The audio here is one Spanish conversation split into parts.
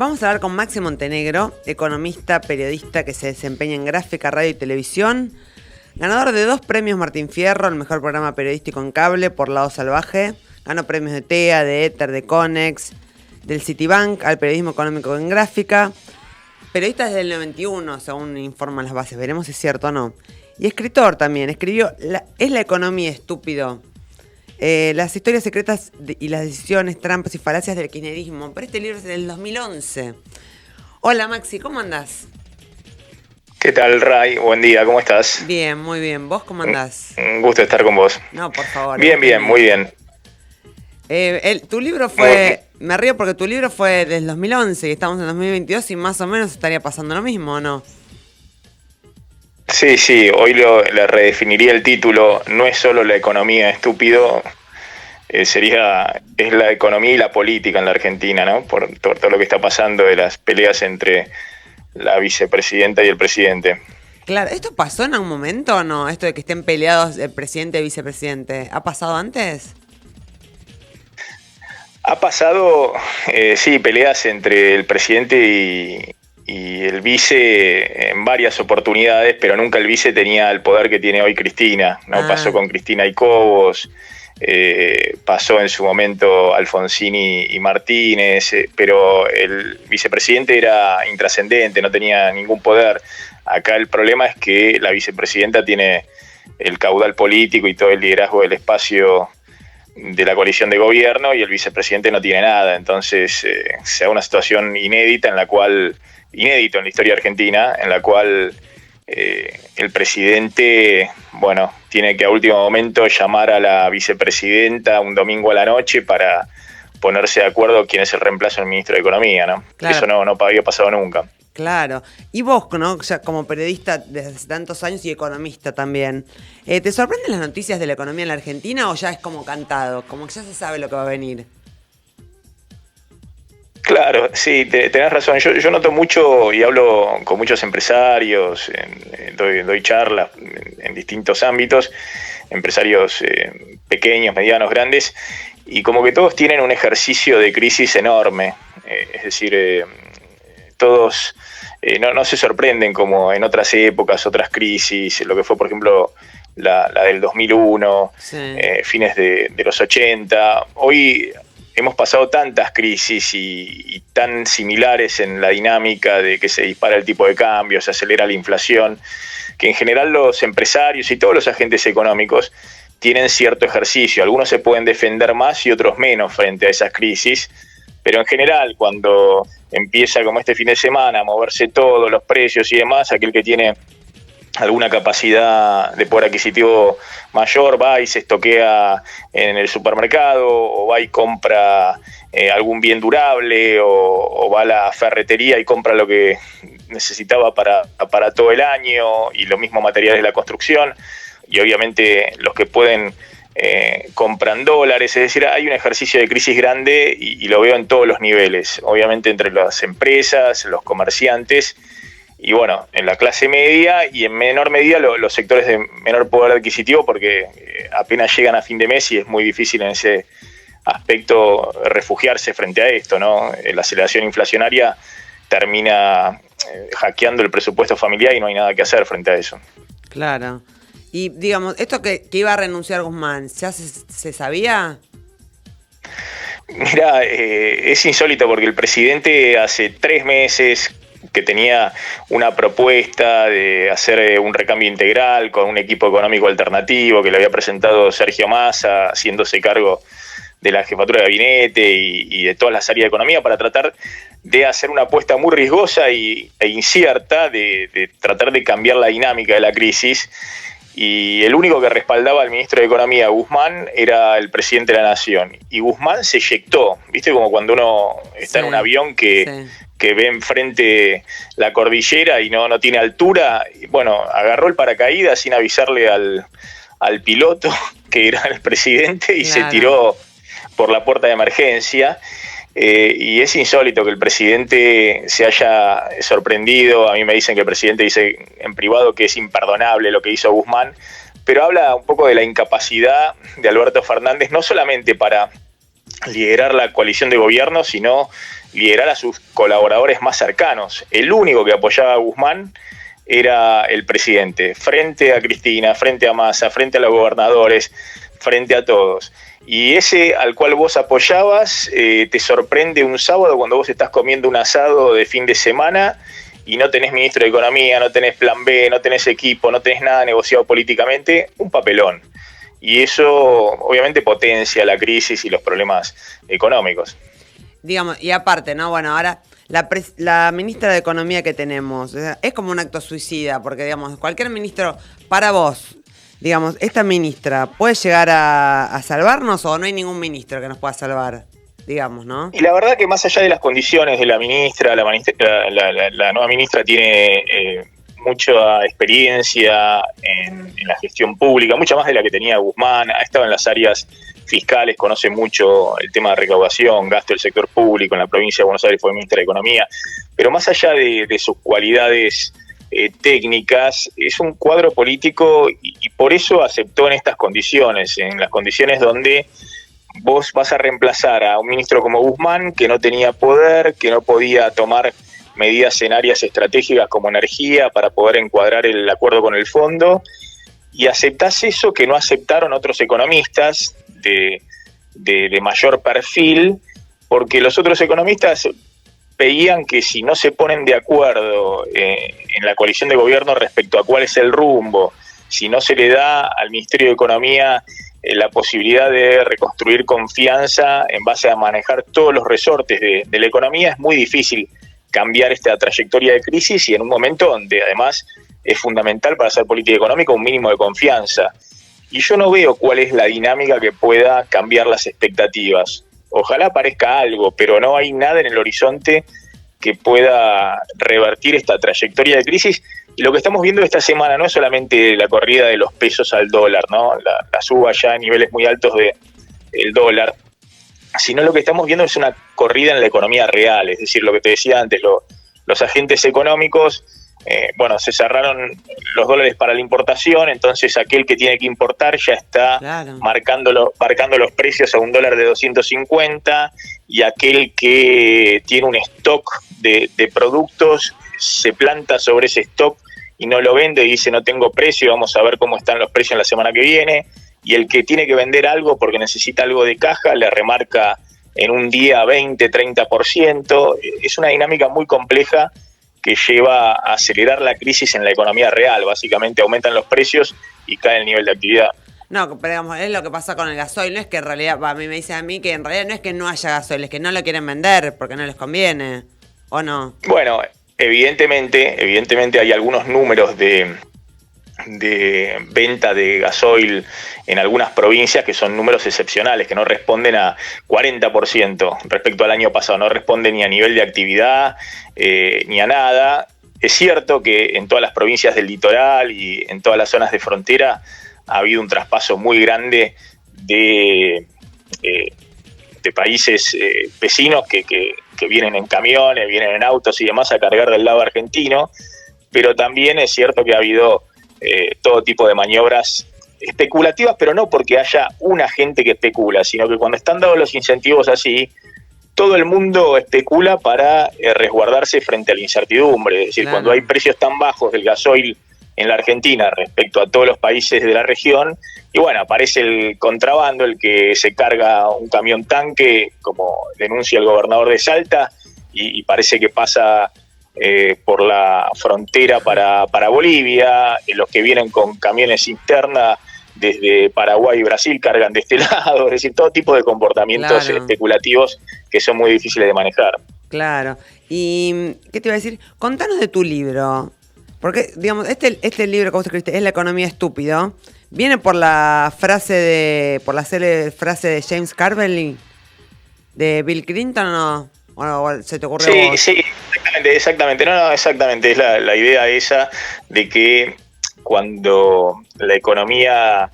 Vamos a hablar con Maxi Montenegro, economista, periodista que se desempeña en gráfica, radio y televisión, ganador de 2 premios Martín Fierro, el mejor programa periodístico en cable por Lado Salvaje, ganó premios de TEA, de Éter, de Conex, del Citibank, al periodismo económico en gráfica, periodista desde el 91, según informan las bases, veremos si es cierto o no, y escritor también, escribió ¿Es la economía estúpido? Las historias secretas y las decisiones, trampas y falacias del kirchnerismo. Pero este libro es del 2011. Hola Maxi, ¿cómo andás? ¿Qué tal, Ray? Buen día, ¿cómo estás? Bien, muy bien. ¿Vos cómo andás? Un gusto estar con vos. No, por favor. Bien, muy bien. Tu libro fue... Me río porque tu libro fue del 2011 y estamos en 2022 y más o menos estaría pasando lo mismo, ¿o no? Sí, hoy le redefiniría el título. No es solo la economía estúpido, es la economía y la política en la Argentina, ¿no? Por todo lo que está pasando de las peleas entre la vicepresidenta y el presidente. Claro, ¿esto pasó en algún momento o no? Esto de que estén peleados el presidente y vicepresidente, ¿ha pasado antes? Ha pasado, sí, peleas entre el presidente y el vice en varias oportunidades, pero nunca el vice tenía el poder que tiene hoy Cristina, ¿no? Pasó con Cristina y Cobos, pasó en su momento Alfonsini y Martínez, pero el vicepresidente era intrascendente, no tenía ningún poder. Acá el problema es que la vicepresidenta tiene el caudal político y todo el liderazgo del espacio de la coalición de gobierno y el vicepresidente no tiene nada. Entonces se da una situación inédita en la la historia argentina, en la cual el presidente, tiene que a último momento llamar a la vicepresidenta un domingo a la noche para ponerse de acuerdo quién es el reemplazo del ministro de Economía, ¿no? Claro. Eso no había pasado nunca. Claro. Y vos, ¿no? O sea, como periodista desde hace tantos años y economista también, ¿te sorprenden las noticias de la economía en la Argentina o ya es como cantado? Como que ya se sabe lo que va a venir. Claro, sí, tenés razón. Yo noto mucho y hablo con muchos empresarios, doy charlas en distintos ámbitos, empresarios pequeños, medianos, grandes, y como que todos tienen un ejercicio de crisis enorme. Es decir, todos no se sorprenden como en otras épocas, otras crisis, lo que fue, por ejemplo, la del 2001, sí. Fines de los 80. Hoy hemos pasado tantas crisis y tan similares en la dinámica de que se dispara el tipo de cambio, se acelera la inflación, que en general los empresarios y todos los agentes económicos tienen cierto ejercicio. Algunos se pueden defender más y otros menos frente a esas crisis, pero en general cuando empieza como este fin de semana a moverse todo, los precios y demás, aquel que tiene alguna capacidad de poder adquisitivo mayor va y se estoquea en el supermercado o va y compra algún bien durable o va a la ferretería y compra lo que necesitaba para todo el año, y lo mismo materiales de la construcción, y obviamente los que pueden compran dólares. Es decir, hay un ejercicio de crisis grande y lo veo en todos los niveles, obviamente entre las empresas, los comerciantes y en la clase media, y en menor medida los sectores de menor poder adquisitivo, porque apenas llegan a fin de mes y es muy difícil en ese aspecto refugiarse frente a esto, ¿no? La aceleración inflacionaria termina hackeando el presupuesto familiar y no hay nada que hacer frente a eso. Claro. Y digamos, esto que iba a renunciar Guzmán, ¿ya se sabía? Mirá, es insólito porque el presidente hace 3 meses que tenía una propuesta de hacer un recambio integral con un equipo económico alternativo que le había presentado Sergio Massa, haciéndose cargo de la jefatura de gabinete y de todas las áreas de economía, para tratar de hacer una apuesta muy riesgosa e incierta de tratar de cambiar la dinámica de la crisis. Y el único que respaldaba al ministro de Economía, Guzmán, era el presidente de la Nación. Y Guzmán se eyectó, ¿viste? Como cuando uno está en un avión que ve enfrente la cordillera y no tiene altura. Agarró el paracaídas sin avisarle al piloto, que era el presidente, y se tiró por la puerta de emergencia. Y es insólito que el presidente se haya sorprendido. A mí me dicen que el presidente dice en privado que es imperdonable lo que hizo Guzmán, pero habla un poco de la incapacidad de Alberto Fernández, no solamente para liderar la coalición de gobierno, sino liderar a sus colaboradores más cercanos. El único que apoyaba a Guzmán era el presidente, frente a Cristina, frente a Massa, frente a los gobernadores, frente a todos. Y ese al cual vos apoyabas te sorprende un sábado cuando vos estás comiendo un asado de fin de semana y no tenés ministro de Economía, no tenés plan B, no tenés equipo, no tenés nada negociado políticamente, un papelón. Y eso obviamente potencia la crisis y los problemas económicos. Digamos, y aparte, ¿no? Bueno, ahora la ministra de Economía que tenemos, o sea, es como un acto suicida, porque, digamos, cualquier ministro, para vos, digamos, esta ministra, ¿puede llegar a salvarnos o no hay ningún ministro que nos pueda salvar? Digamos, ¿no? Y la verdad que más allá de las condiciones de la ministra, la nueva ministra tiene mucha experiencia en la gestión pública, mucha más de la que tenía Guzmán, ha estado en las áreas fiscales, conoce mucho el tema de recaudación, gasto del sector público. En la provincia de Buenos Aires fue ministra de Economía, pero más allá de sus cualidades técnicas, es un cuadro político y por eso aceptó en estas condiciones, en las condiciones donde vos vas a reemplazar a un ministro como Guzmán, que no tenía poder, que no podía tomar medidas en áreas estratégicas como energía para poder encuadrar el acuerdo con el fondo, y aceptás eso que no aceptaron otros economistas de mayor perfil, porque los otros economistas veían que si no se ponen de acuerdo en la coalición de gobierno respecto a cuál es el rumbo, si no se le da al Ministerio de Economía la posibilidad de reconstruir confianza en base a manejar todos los resortes de la economía, es muy difícil cambiar esta trayectoria de crisis y en un momento donde además es fundamental para hacer política económica un mínimo de confianza. Y yo no veo cuál es la dinámica que pueda cambiar las expectativas. Ojalá aparezca algo, pero no hay nada en el horizonte que pueda revertir esta trayectoria de crisis. Y lo que estamos viendo esta semana no es solamente la corrida de los pesos al dólar, ¿no? La suba ya a niveles muy altos del dólar, sino lo que estamos viendo es una corrida en la economía real, es decir, lo que te decía antes, los agentes económicos, se cerraron los dólares para la importación, entonces aquel que tiene que importar ya está marcando los precios a un dólar de 250, y aquel que tiene un stock de productos se planta sobre ese stock y no lo vende y dice no tengo precio, vamos a ver cómo están los precios en la semana que viene, y el que tiene que vender algo porque necesita algo de caja le remarca en un día 20, 30%, es una dinámica muy compleja que lleva a acelerar la crisis en la economía real. Básicamente aumentan los precios y cae el nivel de actividad. No, pero digamos, es lo que pasa con el gasoil, no es que en realidad, a mí me dicen a mí que en realidad no es que no haya gasoil, es que no lo quieren vender porque no les conviene, ¿o no? Bueno, evidentemente hay algunos números de venta de gasoil en algunas provincias que son números excepcionales, que no responden a 40% respecto al año pasado, no responden ni a nivel de actividad ni a nada. Es cierto que en todas las provincias del litoral y en todas las zonas de frontera ha habido un traspaso muy grande de países vecinos que vienen en camiones, vienen en autos y demás a cargar del lado argentino, pero también es cierto que ha habido todo tipo de maniobras especulativas, pero no porque haya una gente que especula, sino que cuando están dados los incentivos así, todo el mundo especula para resguardarse frente a la incertidumbre. Es decir, cuando hay precios tan bajos del gasoil en la Argentina respecto a todos los países de la región, y bueno, aparece el contrabando, el que se carga un camión tanque, como denuncia el gobernador de Salta, y parece que pasa por la frontera para Bolivia, los que vienen con camiones cisterna desde Paraguay y Brasil cargan de este lado, es decir, todo tipo de comportamientos especulativos que son muy difíciles de manejar. Claro. ¿Y qué te iba a decir? Contanos de tu libro, porque, digamos, este libro que vos escribiste, Es la economía estúpido, viene por la célebre frase de James Carville, de Bill Clinton, ¿o no? ¿O se te ocurrió a vos? Sí, exactamente. No, exactamente. Es la idea esa de que cuando la economía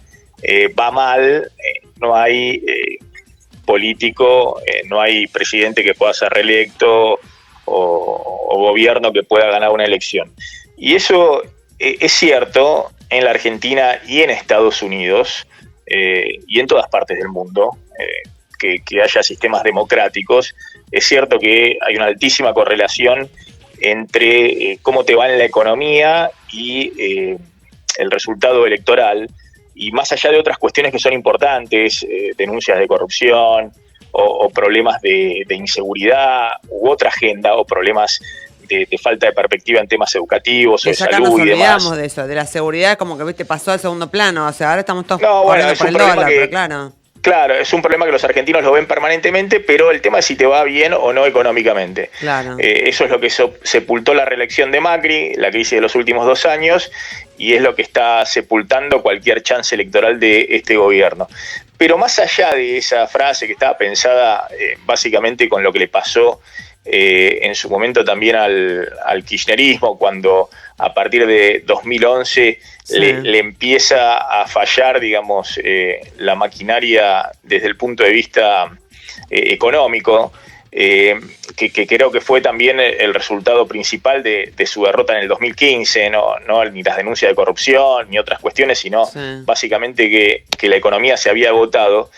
va mal, no hay político, no hay presidente que pueda ser reelecto o gobierno que pueda ganar una elección. Y eso es cierto en la Argentina y en Estados Unidos y en todas partes del mundo, que haya sistemas democráticos. es cierto que hay una altísima correlación entre cómo te va en la economía y el resultado electoral, y más allá de otras cuestiones que son importantes, denuncias de corrupción o problemas de inseguridad u otra agenda o problemas de falta de perspectiva en temas educativos o de Acá salud nos y demás. olvidamos de eso, de la seguridad, como que viste pasó al segundo plano. O sea, ahora estamos todos Bueno, corriendo por el dólar, pero claro. Claro, es un problema que los argentinos lo ven permanentemente, pero el tema es si te va bien o no económicamente. Claro. Eso es lo que sepultó la reelección de Macri, la crisis de los últimos 2 años, y es lo que está sepultando cualquier chance electoral de este gobierno. Pero más allá de esa frase que estaba pensada básicamente con lo que le pasó en su momento también al kirchnerismo, cuando a partir de 2011 le empieza a fallar, digamos, la maquinaria desde el punto de vista económico, que creo que fue también el resultado principal de su derrota en el 2015, no ni las denuncias de corrupción ni otras cuestiones, sino básicamente que la economía se había agotado.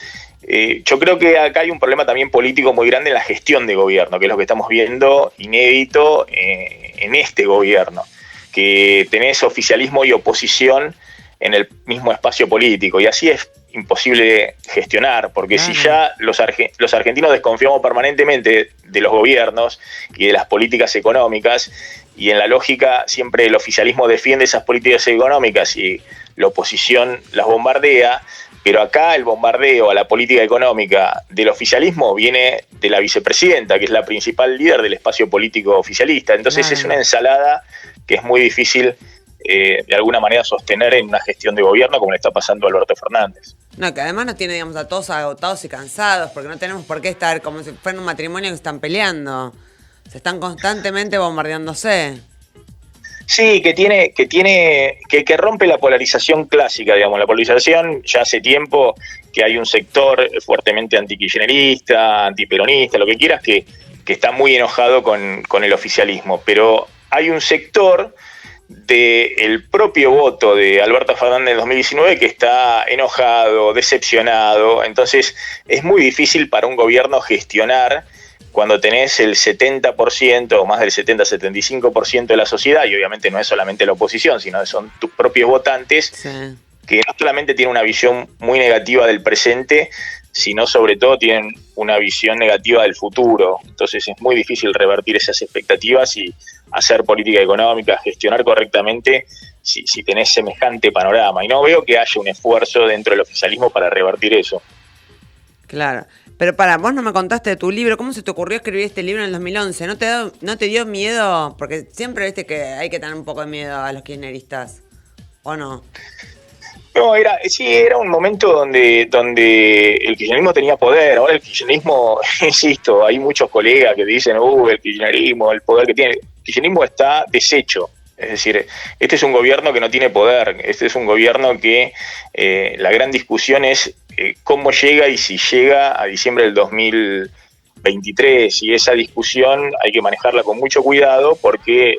Yo creo que acá hay un problema también político muy grande en la gestión de gobierno, que es lo que estamos viendo inédito en este gobierno, que tenés oficialismo y oposición en el mismo espacio político, y así es imposible gestionar, porque si ya los argentinos desconfiamos permanentemente de los gobiernos y de las políticas económicas, y en la lógica siempre el oficialismo defiende esas políticas económicas y la oposición las bombardea, pero acá el bombardeo a la política económica del oficialismo viene de la vicepresidenta, que es la principal líder del espacio político oficialista. Entonces es una ensalada que es muy difícil de alguna manera sostener en una gestión de gobierno como le está pasando a Alberto Fernández. No, que además nos tiene, digamos, a todos agotados y cansados, porque no tenemos por qué estar como si fuera un matrimonio que están peleando. Se están constantemente bombardeándose. Sí, que rompe la polarización clásica, digamos, la polarización ya hace tiempo que hay un sector fuertemente antikirchnerista, antiperonista, lo que quieras, que está muy enojado con el oficialismo, pero hay un sector del propio voto de Alberto Fernández en 2019 que está enojado, decepcionado. Entonces es muy difícil para un gobierno gestionar cuando tenés el 70% o más del 70-75% de la sociedad, y obviamente no es solamente la oposición, sino que son tus propios votantes, que no solamente tienen una visión muy negativa del presente, sino sobre todo tienen una visión negativa del futuro. Entonces es muy difícil revertir esas expectativas y hacer política económica, gestionar correctamente si tenés semejante panorama. Y no veo que haya un esfuerzo dentro del oficialismo para revertir eso. Claro. Pero vos no me contaste de tu libro. ¿Cómo se te ocurrió escribir este libro en el 2011? ¿No te dio miedo? Porque siempre viste que hay que tener un poco de miedo a los kirchneristas, ¿o no? No, era un momento donde el kirchnerismo tenía poder. Ahora el kirchnerismo, insisto, hay muchos colegas que dicen, el kirchnerismo, el poder que tiene. El kirchnerismo está deshecho. Es decir, este es un gobierno que no tiene poder. Este es un gobierno que la gran discusión es cómo llega y si llega a diciembre del 2023. Y esa discusión hay que manejarla con mucho cuidado porque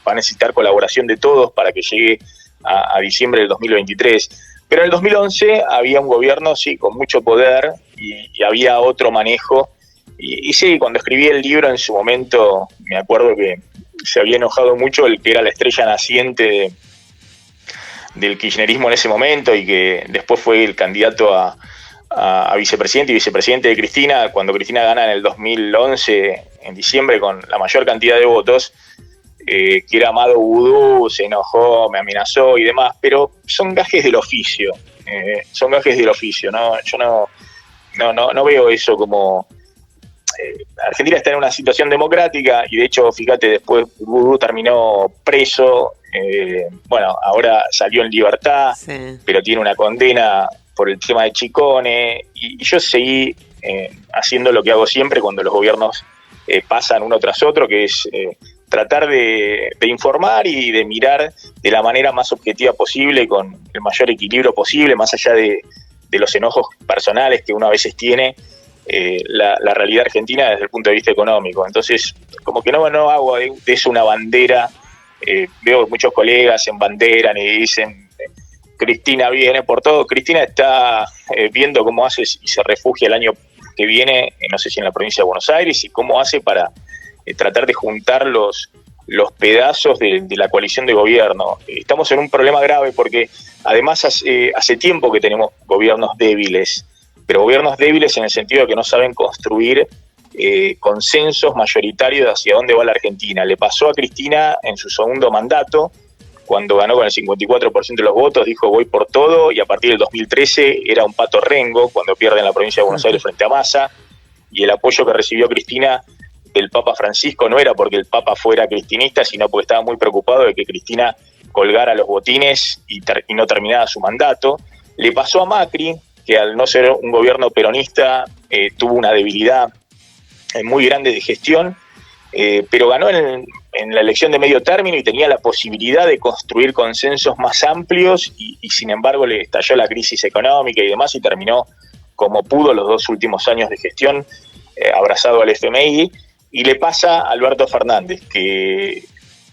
va a necesitar colaboración de todos para que llegue a diciembre del 2023. Pero en el 2011 había un gobierno, sí, con mucho poder y había otro manejo. Y sí, cuando escribí el libro en su momento, me acuerdo que se había enojado mucho el que era la estrella naciente del kirchnerismo en ese momento y que después fue el candidato a vicepresidente y vicepresidente de Cristina, cuando Cristina gana en el 2011, en diciembre, con la mayor cantidad de votos, que era Amado Vudú, se enojó, me amenazó y demás, pero son gajes del oficio, ¿no? Yo no veo eso como... Argentina está en una situación democrática y de hecho, fíjate, después Vudú terminó preso, ahora salió en libertad, pero tiene una condena por el tema de Chicone, y yo seguí haciendo lo que hago siempre cuando los gobiernos pasan uno tras otro, que es tratar de informar y de mirar de la manera más objetiva posible, con el mayor equilibrio posible, más allá de los enojos personales que uno a veces tiene, la realidad argentina desde el punto de vista económico. Entonces, como que no hago de eso una bandera. Veo muchos colegas embanderan y dicen Cristina viene por todo. Cristina está viendo cómo hace y se refugia el año que viene, no sé si en la provincia de Buenos Aires, y cómo hace para tratar de juntar los pedazos de la coalición de gobierno. Estamos en un problema grave porque además hace tiempo que tenemos gobiernos débiles, pero gobiernos débiles en el sentido de que no saben construir consensos mayoritarios hacia dónde va la Argentina. Le pasó a Cristina en su segundo mandato, cuando ganó con el 54% de los votos, dijo voy por todo, y a partir del 2013 era un pato rengo cuando pierde en la provincia de Buenos Aires frente a Massa, y el apoyo que recibió Cristina del Papa Francisco no era porque el Papa fuera cristinista, sino porque estaba muy preocupado de que Cristina colgara los botines y no terminara su mandato. Le pasó a Macri, que al no ser un gobierno peronista tuvo una debilidad muy grande de gestión, pero ganó en la elección de medio término y tenía la posibilidad de construir consensos más amplios y sin embargo le estalló la crisis económica y demás y terminó como pudo los 2 últimos años de gestión abrazado al FMI. Y le pasa a Alberto Fernández, que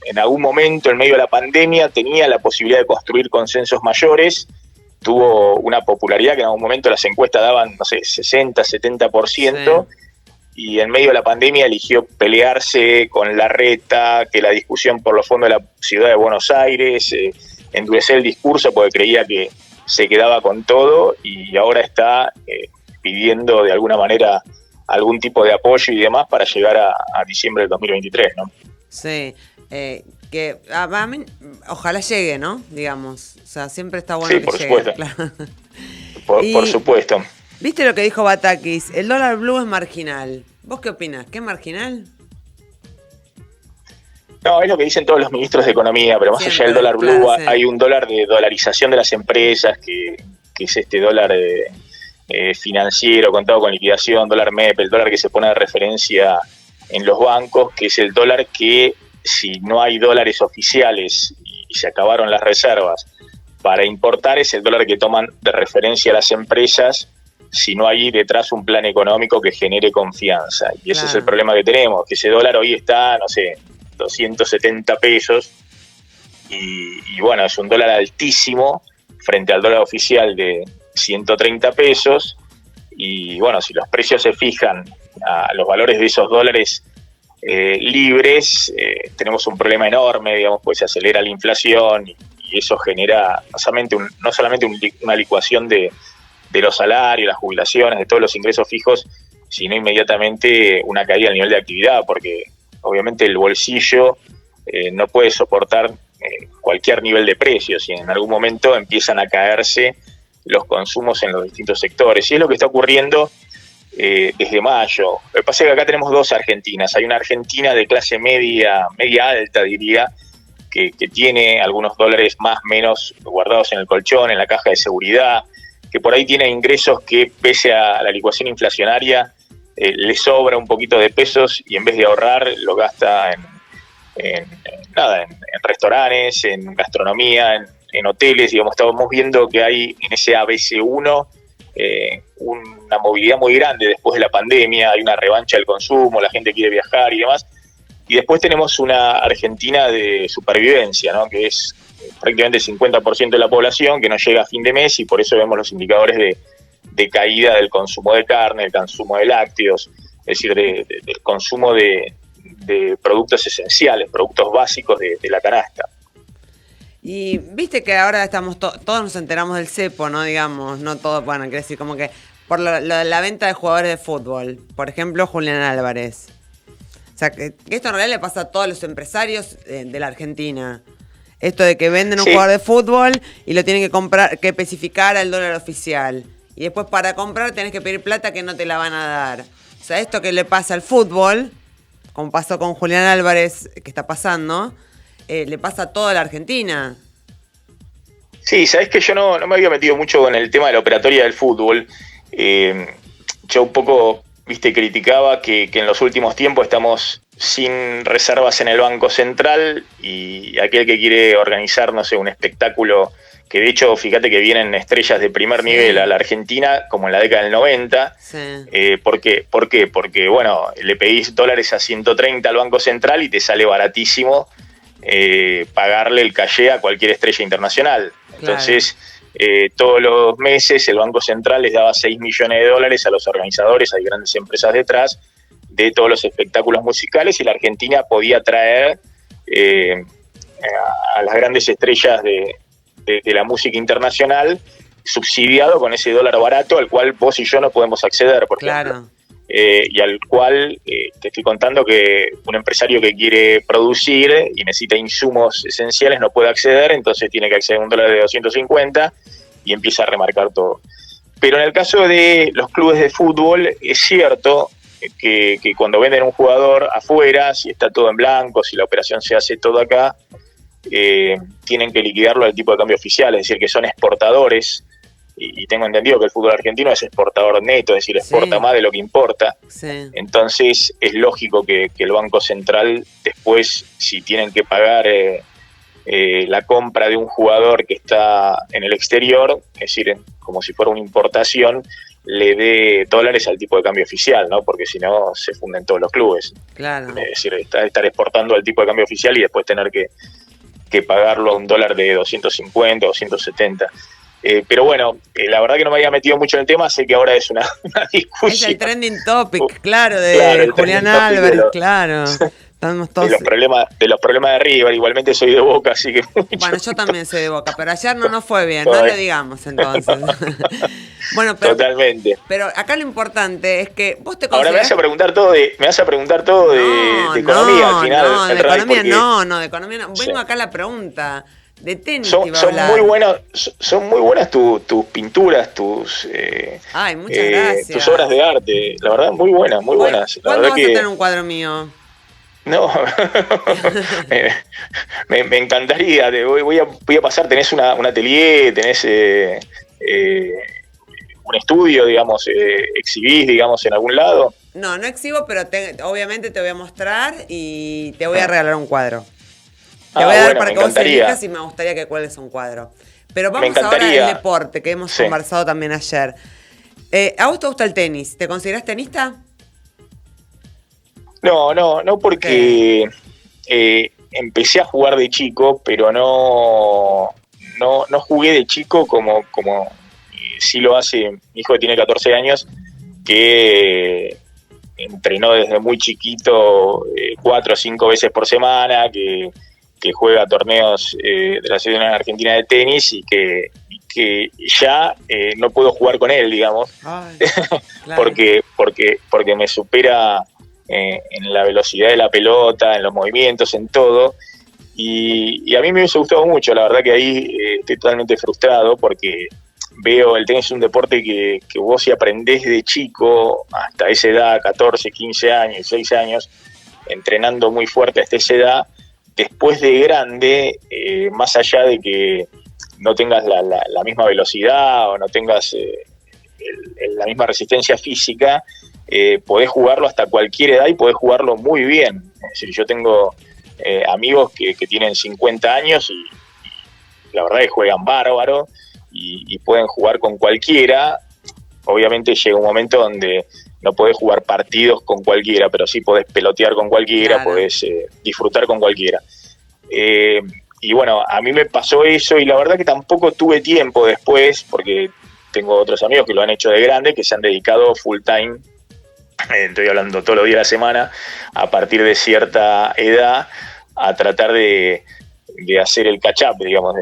en algún momento en medio de la pandemia tenía la posibilidad de construir consensos mayores, tuvo una popularidad que en algún momento las encuestas daban, no sé, 60, 70%, sí. Y en medio de la pandemia eligió pelearse con Larreta, que la discusión por los fondos de la ciudad de Buenos Aires, endurecer el discurso porque creía que se quedaba con todo y ahora está pidiendo de alguna manera algún tipo de apoyo y demás para llegar a diciembre del 2023, ¿no? Sí, que a mí, ojalá llegue, ¿no? Digamos, o sea, siempre está bueno sí, que por llegue. Supuesto. Claro. Por supuesto. ¿Viste lo que dijo Batakis? El dólar blue es marginal. ¿Vos qué opinás? ¿Qué es marginal? No, es lo que dicen todos los ministros de Economía, pero más siempre, allá del dólar blue, claro, sí. Hay un dólar de dolarización de las empresas, que es este dólar financiero, contado con liquidación, dólar MEP, el dólar que se pone de referencia en los bancos, que es el dólar que, si no hay dólares oficiales y se acabaron las reservas para importar, es el dólar que toman de referencia las empresas si no hay detrás un plan económico que genere confianza. Y ese es el problema que tenemos, que ese dólar hoy está, no sé, 270 pesos, y bueno, es un dólar altísimo frente al dólar oficial de 130 pesos, y bueno, si los precios se fijan a los valores de esos dólares libres, tenemos un problema enorme, digamos, pues se acelera la inflación y eso genera no solamente una licuación de los salarios, las jubilaciones, de todos los ingresos fijos, sino inmediatamente una caída del nivel de actividad, porque obviamente el bolsillo no puede soportar cualquier nivel de precios y en algún momento empiezan a caerse los consumos en los distintos sectores. Y es lo que está ocurriendo desde mayo. Lo que pasa es que acá tenemos 2 Argentinas. Hay una Argentina de clase media alta, diría, que tiene algunos dólares más o menos guardados en el colchón, en la caja de seguridad, que por ahí tiene ingresos que, pese a la licuación inflacionaria, le sobra un poquito de pesos y en vez de ahorrar lo gasta en restaurantes, en gastronomía, en hoteles. Digamos, estamos viendo que hay en ese ABC1 una movilidad muy grande después de la pandemia, hay una revancha del consumo, la gente quiere viajar y demás. Y después tenemos una Argentina de supervivencia, ¿no? Que es prácticamente el 50% de la población que no llega a fin de mes y por eso vemos los indicadores de caída del consumo de carne, del consumo de lácteos, es decir, del consumo de productos esenciales, productos básicos de la canasta. Y viste que ahora estamos todos nos enteramos del cepo, ¿no? Digamos, no todo, bueno, quiero decir, como que por la venta de jugadores de fútbol, por ejemplo, Julián Álvarez. O sea, que esto en realidad le pasa a todos los empresarios de la Argentina. Esto de que venden un jugador de fútbol y lo tienen que comprar, que especificar al dólar oficial. Y después para comprar tenés que pedir plata que no te la van a dar. O sea, esto que le pasa al fútbol, como pasó con Julián Álvarez, que está pasando, le pasa a toda la Argentina. Sí, sabés que yo no me había metido mucho con el tema de la operatoria del fútbol. Yo un poco, criticaba que en los últimos tiempos estamos sin reservas en el Banco Central y aquel que quiere organizar, no sé, un espectáculo, que de hecho, fíjate que vienen estrellas de primer nivel a la Argentina, como en la década del 90. Sí. ¿Por qué? Porque, bueno, le pedís dólares a 130 al Banco Central y te sale baratísimo pagarle el cachê a cualquier estrella internacional. Entonces, todos los meses el Banco Central les daba $6 millones a los organizadores, hay grandes empresas detrás, de todos los espectáculos musicales, y la Argentina podía traer a las grandes estrellas de la música internacional, subsidiado con ese dólar barato al cual vos y yo no podemos acceder, por ejemplo. Y al cual te estoy contando que un empresario que quiere producir y necesita insumos esenciales no puede acceder, entonces tiene que acceder a un dólar de 250 y empieza a remarcar todo. Pero en el caso de los clubes de fútbol es cierto que cuando venden un jugador afuera, si está todo en blanco, si la operación se hace todo acá, tienen que liquidarlo al tipo de cambio oficial, es decir, que son exportadores, y tengo entendido que el fútbol argentino es exportador neto, es decir, exporta más de lo que importa. Entonces es lógico que el Banco Central después, si tienen que pagar la compra de un jugador que está en el exterior, es decir, como si fuera una importación, le dé dólares al tipo de cambio oficial, ¿no? Porque si no se funden todos los clubes. Claro. Es decir, estar exportando al tipo de cambio oficial y después tener que pagarlo a un dólar de 250, 270. Pero bueno, la verdad que no me había metido mucho en el tema, sé que ahora es una discusión. Es el trending topic, claro, de Julián Álvarez, claro. Estamos todos... de los problemas de River, igualmente soy de Boca, así que... Bueno, yo también soy de Boca, pero ayer no nos fue bien, no lo digamos entonces. Bueno, pero, totalmente. Pero acá lo importante es que vos te considerás... Ahora me vas a preguntar todo de economía al final. No, de economía no, de economía no. Vengo acá a la pregunta. De tenis son muy buenas tus pinturas, tus muchas gracias. tus obras de arte, la verdad muy buenas. ¿Cuándo vas a tener un cuadro mío? No, me encantaría, voy a pasar, tenés un atelier, tenés un estudio, digamos, exhibís, digamos, en algún lado. No exhibo, pero obviamente te voy a mostrar y te voy a regalar un cuadro. Te voy a dar para que vos elijas y me gustaría que cuelgues un cuadro. Pero vamos ahora al deporte, que hemos conversado también ayer. ¿A vos te gusta el tenis? ¿Te considerás tenista? No, porque empecé a jugar de chico, pero no jugué de chico como sí lo hace mi hijo, que tiene 14 años, que entrenó desde muy chiquito 4 o 5 veces por semana, que juega torneos de la selección argentina de tenis y que ya no puedo jugar con él, digamos. Ay, claro. porque me supera en la velocidad de la pelota, en los movimientos, en todo. Y a mí me hubiese gustado mucho, la verdad que ahí estoy totalmente frustrado porque veo el tenis es un deporte que vos si aprendés de chico hasta esa edad, 14, 15 años, 16 años, entrenando muy fuerte hasta esa edad, después de grande, más allá de que no tengas la misma velocidad o no tengas la misma resistencia física, podés jugarlo hasta cualquier edad y podés jugarlo muy bien. Es decir, yo tengo amigos que tienen 50 años y la verdad que juegan bárbaro y pueden jugar con cualquiera. Obviamente llega un momento donde no podés jugar partidos con cualquiera, pero sí podés pelotear con cualquiera, claro. Podés disfrutar con cualquiera. Y bueno, a mí me pasó eso y la verdad que tampoco tuve tiempo después, porque tengo otros amigos que lo han hecho de grande, que se han dedicado full time, estoy hablando todos los días de la semana, a partir de cierta edad, a tratar de hacer el catch-up, digamos,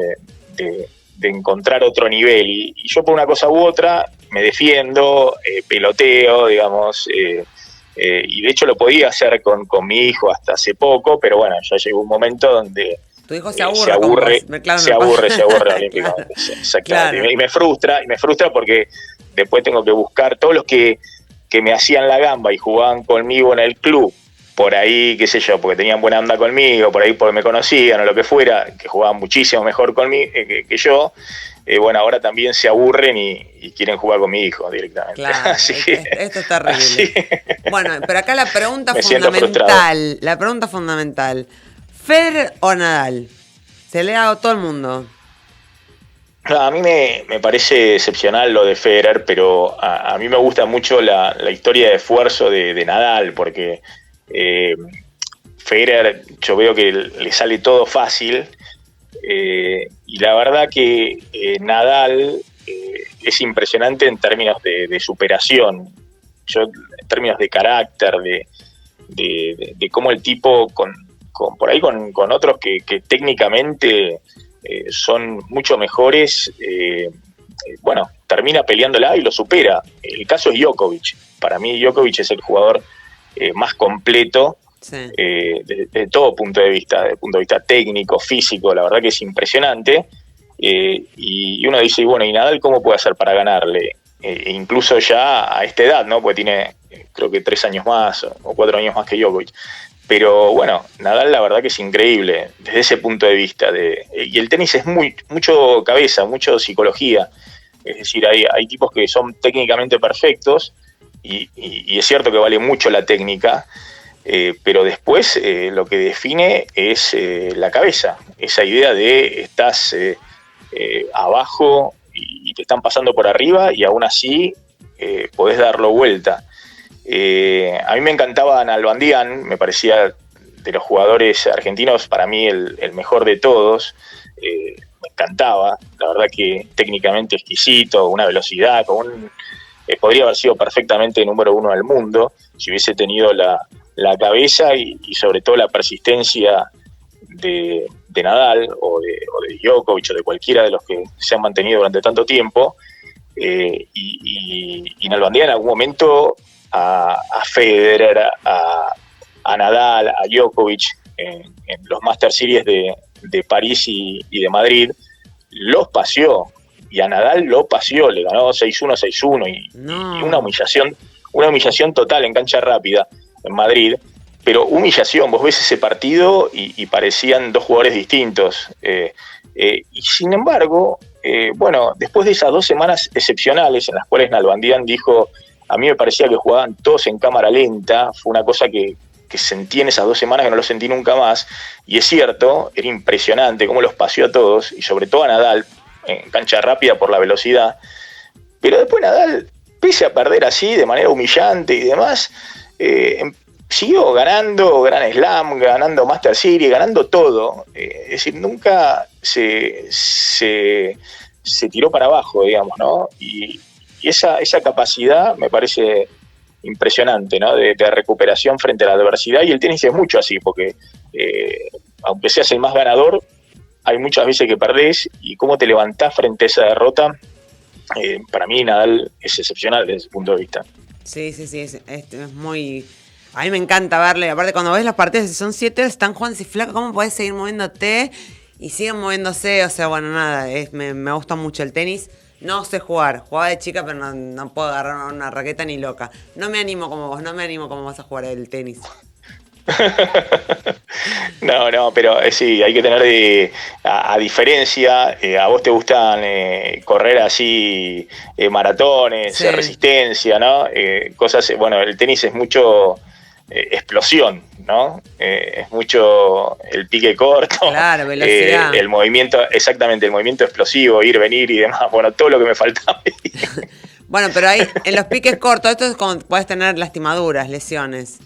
de encontrar otro nivel. Y yo por una cosa u otra me defiendo, peloteo, digamos, y de hecho lo podía hacer con mi hijo hasta hace poco, pero bueno, ya llegó un momento donde tu hijo se aburre olímpicamente. Claro. Y me frustra porque después tengo que buscar todos los que me hacían la gamba y jugaban conmigo en el club, por ahí, qué sé yo, porque tenían buena onda conmigo, por ahí porque me conocían o lo que fuera, que jugaban muchísimo mejor conmigo que yo. Bueno, ahora también se aburren y quieren jugar con mi hijo directamente. Claro, esto es terrible. Bueno, pero acá la pregunta fundamental, ¿Federer o Nadal? Se le ha dado a todo el mundo. No, a mí me parece excepcional lo de Federer, pero a mí me gusta mucho la historia de esfuerzo de Nadal, porque Federer yo veo que le sale todo fácil, y la verdad que Nadal es impresionante en términos de superación. En términos de carácter, de cómo el tipo por ahí con otros que técnicamente son mucho mejores, bueno, termina peleándola y lo supera. El caso es Djokovic. Para mí Djokovic es el jugador más completo, sí, de todo punto de vista, desde el punto de vista técnico, físico, la verdad que es impresionante. Y uno dice, bueno, ¿y Nadal cómo puede hacer para ganarle? Incluso ya a esta edad, ¿no? Porque tiene, creo que 3 años más o 4 años más que Djokovic. Pero bueno, Nadal la verdad que es increíble desde ese punto de vista. Y el tenis es mucho cabeza, mucho psicología. Es decir, hay tipos que son técnicamente perfectos y es cierto que vale mucho la técnica, pero después lo que define es la cabeza. Esa idea de estás abajo y te están pasando por arriba y aún así podés darlo vuelta. A mí me encantaba Nalbandián, me parecía de los jugadores argentinos para mí el mejor de todos. Me encantaba, la verdad que técnicamente exquisito, una velocidad, podría haber sido perfectamente número 1 del mundo si hubiese tenido la cabeza y sobre todo la persistencia de Nadal o de Djokovic o de cualquiera de los que se han mantenido durante tanto tiempo. Y Nalbandián en algún momento a Federer, a Nadal, a Djokovic en los Master Series de París y de Madrid, los paseó, y a Nadal lo paseó, le ganó 6-1, 6-1 y una humillación total en cancha rápida en Madrid, pero humillación. Vos ves ese partido y parecían dos jugadores distintos, y sin embargo, bueno, después de esas 2 semanas excepcionales en las cuales Nalbandián dijo, a mí me parecía que jugaban todos en cámara lenta, fue una cosa que sentí en esas 2 semanas que no lo sentí nunca más, y es cierto, era impresionante cómo los paseó a todos, y sobre todo a Nadal, en cancha rápida por la velocidad, pero después Nadal, pese a perder así, de manera humillante y demás, siguió ganando Grand Slam, ganando Master Series, ganando todo, es decir, nunca se tiró para abajo, digamos, ¿no? Y esa capacidad me parece impresionante, ¿no? De recuperación frente a la adversidad, y el tenis es mucho así, porque aunque seas el más ganador, hay muchas veces que perdés, y cómo te levantás frente a esa derrota, para mí Nadal es excepcional desde ese punto de vista. Sí, es muy... A mí me encanta verle, aparte cuando ves las partidas, si son 7, están jugando así flaco, ¿cómo podés seguir moviéndote? Y siguen moviéndose, o sea, bueno, nada, me gusta mucho el tenis. No sé jugar, jugaba de chica, pero no puedo agarrar una raqueta ni loca. No me animo como vos, vas a jugar el tenis. No, pero sí, hay que tener a diferencia, a vos te gustan correr así maratones, sí, resistencia, ¿no? Cosas, bueno, el tenis es mucho explosión, ¿no? Es mucho el pique corto, claro, velocidad, el movimiento, exactamente, el movimiento explosivo, ir, venir y demás, bueno, todo lo que me faltaba. Bueno, pero ahí, en los piques cortos, esto es cuando puedes tener lastimaduras, lesiones,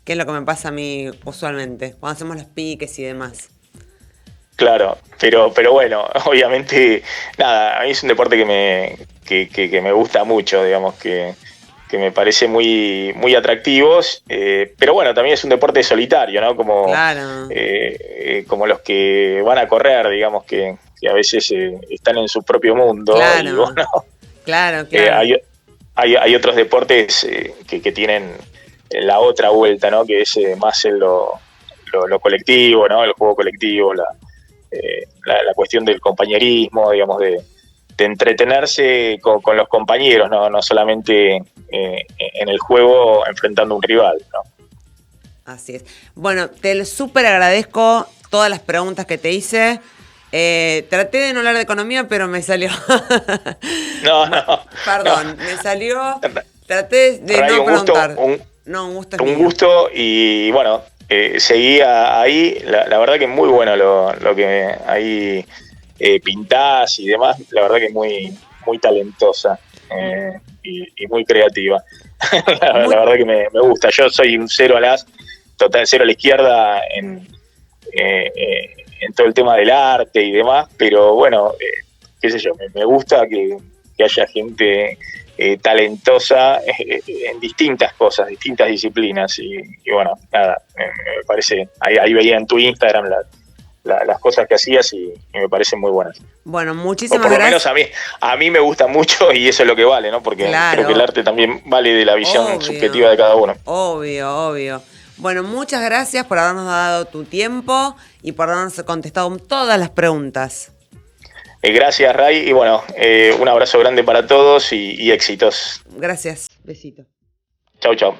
que es lo que me pasa a mí usualmente, cuando hacemos los piques y demás. Claro, pero bueno, obviamente, nada, a mí es un deporte que me gusta mucho, digamos, que me parece muy, muy atractivos, pero bueno, también es un deporte solitario, ¿no? Claro. Como los que van a correr, digamos, que a veces están en su propio mundo. Claro, y bueno, claro. Hay otros deportes que tienen la otra vuelta, ¿no? Que es más en lo colectivo, ¿no? El juego colectivo, la cuestión del compañerismo, digamos, de entretenerse con los compañeros, no solamente en el juego enfrentando a un rival, ¿no? Así es. Bueno, te súper agradezco todas las preguntas que te hice. Traté de no hablar de economía, pero me salió. No. Perdón, me salió. Traté de Ray, no preguntar. Un gusto y bueno, seguí ahí. La verdad que es muy bueno lo que ahí pintás y demás. La verdad que es muy, muy talentosa y muy creativa. La verdad que me gusta. Yo soy un 0 a la izquierda en todo el tema del arte y demás, pero bueno, qué sé yo, me gusta que haya gente talentosa en distintas cosas, distintas disciplinas, y bueno, nada, me parece, ahí veía en tu Instagram las cosas que hacías y me parecen muy buenas. Bueno, O muchísimas por lo gracias. menos a mí me gusta mucho y eso es lo que vale, ¿no? Porque creo que el Claro, arte también vale de la visión subjetiva obvio, de cada uno. obvio. Bueno, muchas gracias por habernos dado tu tiempo y por habernos contestado todas las preguntas. Gracias, Ray, y bueno, un abrazo grande para todos y éxitos. Gracias. Besito. Chau, chau.